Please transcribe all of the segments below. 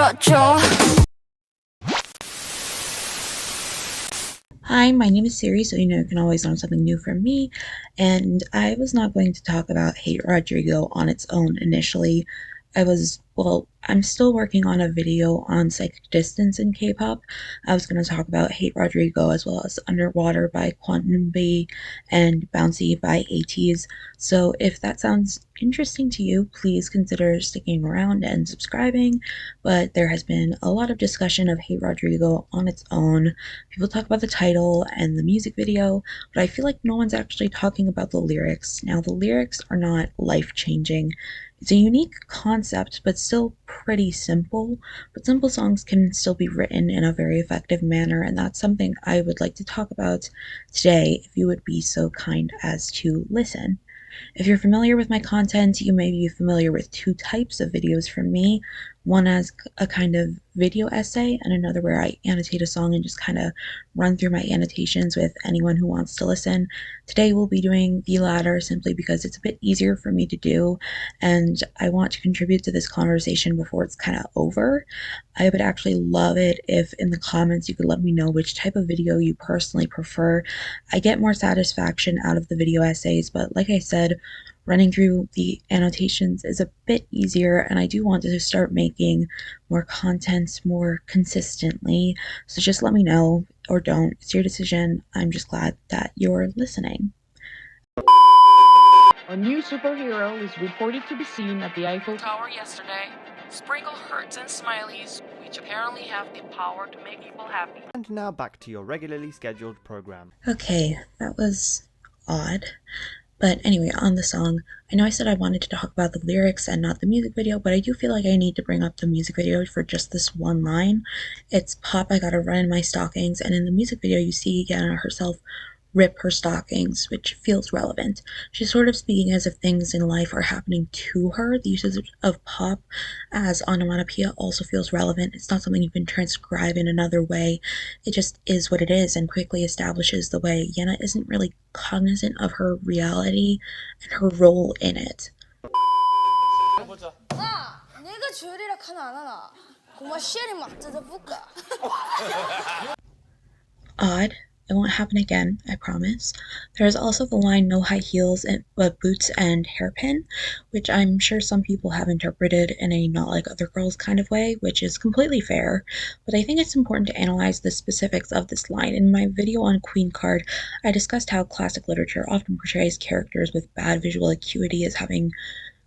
들어줘. Hi, my name is Siri, so you can always learn something new from me. And I was not going to talk about Hate Rodrigo on its own initially. I'm still working on a video on psychic distance in K-pop. I was going to talk about Hate Rodrigo as well as Underwater by Eunbi and Bouncy by ATEEZ. So if that sounds interesting to you, please consider sticking around and subscribing. But there has been a lot of discussion of Hate Rodrigo on its own. People talk about the title and the music video, but I feel like no one's actually talking about the lyrics. Now, the lyrics are not life-changing. It's a unique concept, but still pretty simple. But simple songs can still be written in a very effective manner, and that's something I would like to talk about today if you would be so kind as to listen. If you're familiar with my content, you may be familiar with two types of videos from me. One as a kind of video essay, and another where I annotate a song and just kind of run through my annotations with anyone who wants to listen. Today we'll be doing the latter simply because it's a bit easier for me to do, and I want to contribute to this conversation before it's kind of over. I would actually love it if in the comments you could let me know which type of video you personally prefer. I get more satisfaction out of the video essays, but like I said, running through the annotations is a bit easier, and I do want to start making more content more consistently. So just let me know, or don't. It's your decision. I'm just glad that you're listening. A new superhero is reported to be seen at the Eiffel Tower yesterday. Sprinkle hearts and smileys, which apparently have the power to make people happy. And now back to your regularly scheduled program. Okay, that was odd. But anyway, on the song, I know I said I wanted to talk about the lyrics and not the music video, but I do feel like I need to bring up the music video for just this one line. It's "Pop, I gotta run in my stockings," and in the music video you see Yena herself rip her stockings, which feels relevant. She's sort of speaking as if things in life are happening to her. The usage of pop as onomatopoeia also feels relevant. It's not something you can transcribe in another way. It just is what it is, and quickly establishes the way Yena isn't really cognizant of her reality and her role in it. Odd. It won't happen again, I promise. There is also the line "no high heels but boots and hairpin," which I'm sure some people have interpreted in a not like other girls kind of way, which is completely fair, but I think it's important to analyze the specifics of this line. In my video on Queen Card, I discussed how classic literature often portrays characters with bad visual acuity as having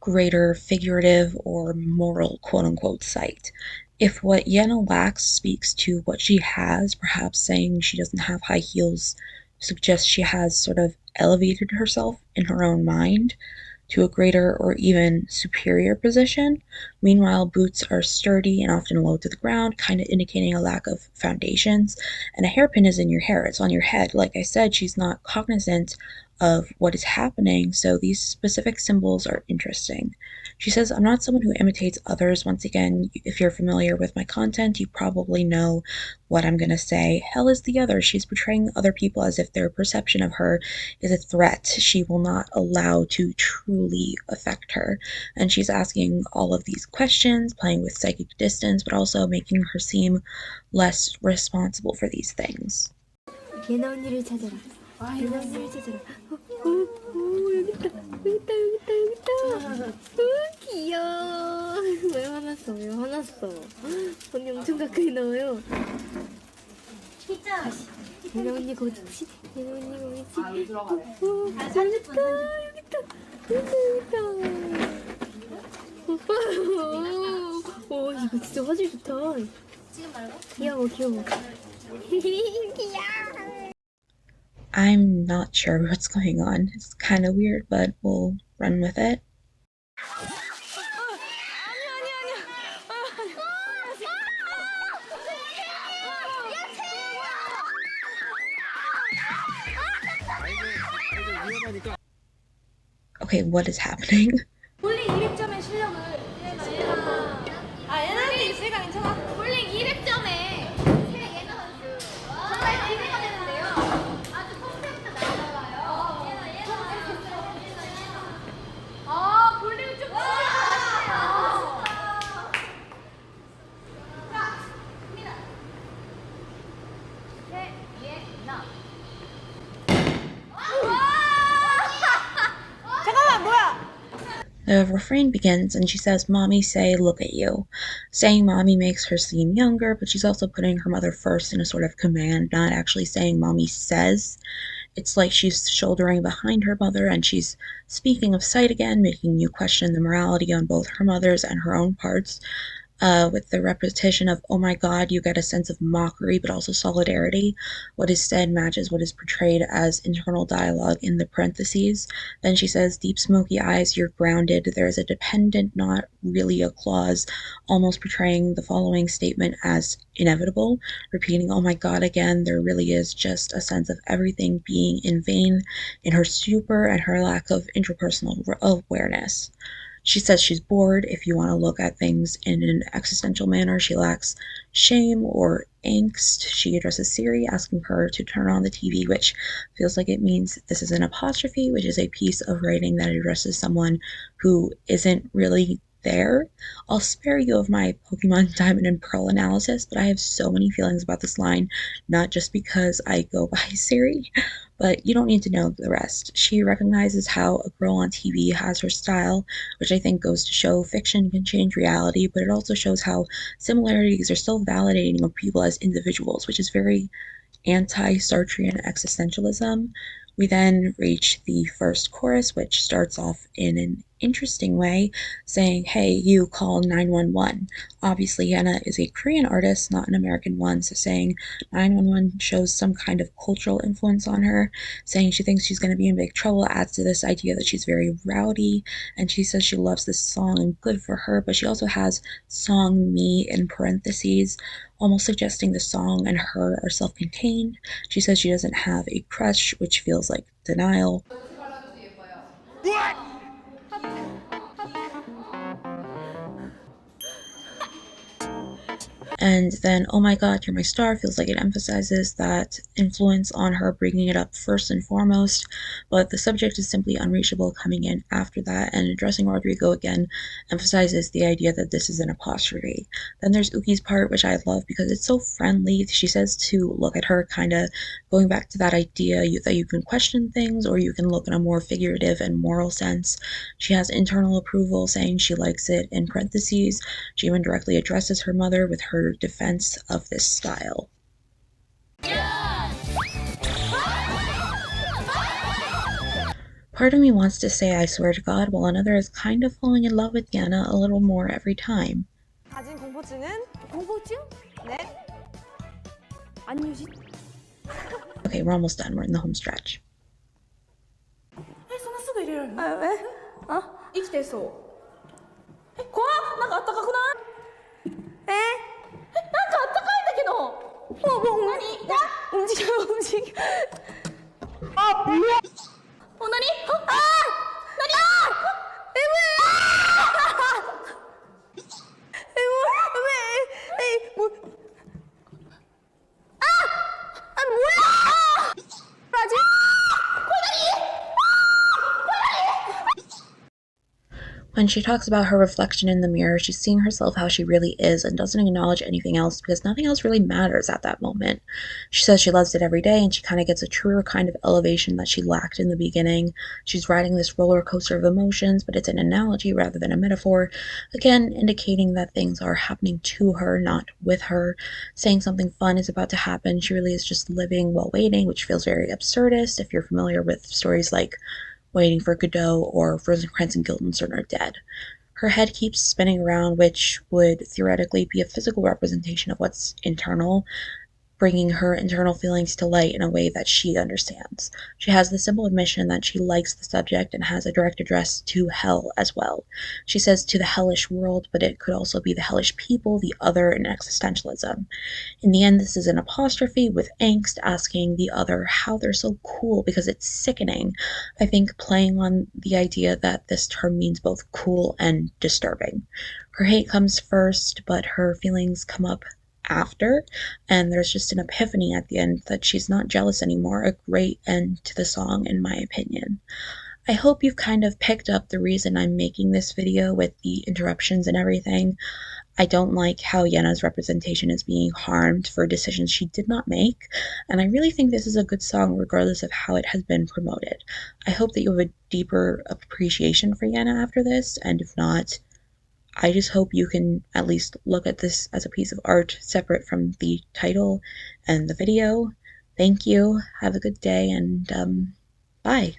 greater figurative or moral quote-unquote sight. If what Yena lacks speaks to what she has, perhaps saying she doesn't have high heels suggests she has sort of elevated herself in her own mind to a greater or even superior position. Meanwhile, boots are sturdy and often low to the ground, kind of indicating a lack of foundations. And a hairpin is in your hair, it's on your head. Like I said, she's not cognizant of what is happening, so these specific symbols are interesting. She says, "I'm not someone who imitates others." Once again, if you're familiar with my content, you probably know what I'm gonna say. Hell is the other. She's portraying other people as if their perception of her is a threat she will not allow to truly affect her. And she's asking all of these questions, playing with psychic distance, but also making her seem less responsible for these things. 예나 언니를 찾아라. 예나 언니를 찾아라. 여기 있다. 여기 있다. 여기 있다. 귀여워. 왜 화났어? 왜 화났어? 언니 엄청 가까이 나와요. 진짜. 예나 언니가 어디지? 예나 언니가 어디지? 여기 들어가네. 여기 있다. 여기 있다. 여기 있다. 오빠. 오, 이거 진짜 화질 좋다. 지금 말고? 귀여워, 귀여워. I'm not sure what's going on. It's kind of weird, but we'll run with it. Okay, what is happening? 볼링 200점의 실력을 예나한테 있으니까 괜찮아. 볼링 200점에 예나 선수 정말 기대가 되는데요. 아주 컴팩트 나와요. 예나. The refrain begins and she says, "Mommy say, look at you." Saying mommy makes her seem younger, but she's also putting her mother first in a sort of command, not actually saying mommy says. It's like she's shouldering behind her mother and she's speaking of sight again, making you question the morality on both her mother's and her own parts. With the repetition of, oh my god, you get a sense of mockery but also solidarity. What is said matches what is portrayed as internal dialogue in the parentheses. Then she says, deep smoky eyes, you're grounded. There is a dependent, not really a clause, almost portraying the following statement as inevitable, repeating, oh my god, again. There really is just a sense of everything being in vain in her stupor and her lack of interpersonal awareness. She says she's bored. If you want to look at things in an existential manner, she lacks shame or angst. She addresses Siri, asking her to turn on the TV, which feels like it means this is an apostrophe, which is a piece of writing that addresses someone who isn't really there. I'll spare you of my Pokemon Diamond and Pearl analysis, but I have so many feelings about this line, not just because I go by Siri, but you don't need to know the rest. She recognizes how a girl on TV has her style, which I think goes to show fiction can change reality, but it also shows how similarities are still validating of people as individuals, which is very anti-Sartrean existentialism. We then reach the first chorus, which starts off in an interesting way, saying, hey, you call 911. Obviously, Yena is a Korean artist, not an American one, so saying 911 shows some kind of cultural influence on her. Saying she thinks she's going to be in big trouble adds to this idea that she's very rowdy, and she says she loves this song and good for her, but she also has song me in parentheses, almost suggesting the song and her are self-contained. She says she doesn't have a crush, which feels like denial. And then, oh my god, you're my star feels like it emphasizes that influence on her, bringing it up first and foremost, but the subject is simply unreachable coming in after that, and addressing Rodrigo again emphasizes the idea that this is an apostrophe. Then there's Uki's part, which I love because it's so friendly. She says to look at her, kind of going back to that idea that you can question things or you can look in a more figurative and moral sense. She has internal approval, saying she likes it in parentheses. She even directly addresses her mother with her defense of this style. Part of me wants to say I swear to God, while another is kind of falling in love with Yena a little more every time. 가진 공포증은? 공포증? 네. 안유진? Okay, we're almost done. We're in the home stretch. 왜? 生きてそう。怖っ！なんかあったかくない？なんかあったかいんだけど。何？움직여.何？何？뭐? 뭐야? 뭐지? When she talks about her reflection in the mirror, she's seeing herself how she really is and doesn't acknowledge anything else because nothing else really matters at that moment. She says she loves it every day and she kind of gets a truer kind of elevation that she lacked in the beginning. She's riding this roller coaster of emotions, but it's an analogy rather than a metaphor, again indicating that things are happening to her, not with her. Saying something fun is about to happen, she really is just living while waiting, which feels very absurdist if you're familiar with stories like Waiting for Godot or Rosencrantz and Guildenstern are dead. Her head keeps spinning around, which would theoretically be a physical representation of what's internal, bringing her internal feelings to light in a way that she understands. She has the simple admission that she likes the subject and has a direct address to hell as well. She says to the hellish world, but it could also be the hellish people, the other, and existentialism. In the end, this is an apostrophe with angst asking the other how they're so cool because it's sickening. I think playing on the idea that this term means both cool and disturbing. Her hate comes first, but her feelings come up after, and there's just an epiphany at the end that she's not jealous anymore. A great end to the song, in my opinion. I hope you've kind of picked up the reason I'm making this video with the interruptions and everything. I don't like how Yena's representation is being harmed for decisions she did not make, and I really think this is a good song regardless of how it has been promoted. I hope that you have a deeper appreciation for Yena after this, and if not, I just hope you can at least look at this as a piece of art separate from the title and the video. Thank you, have a good day, and bye.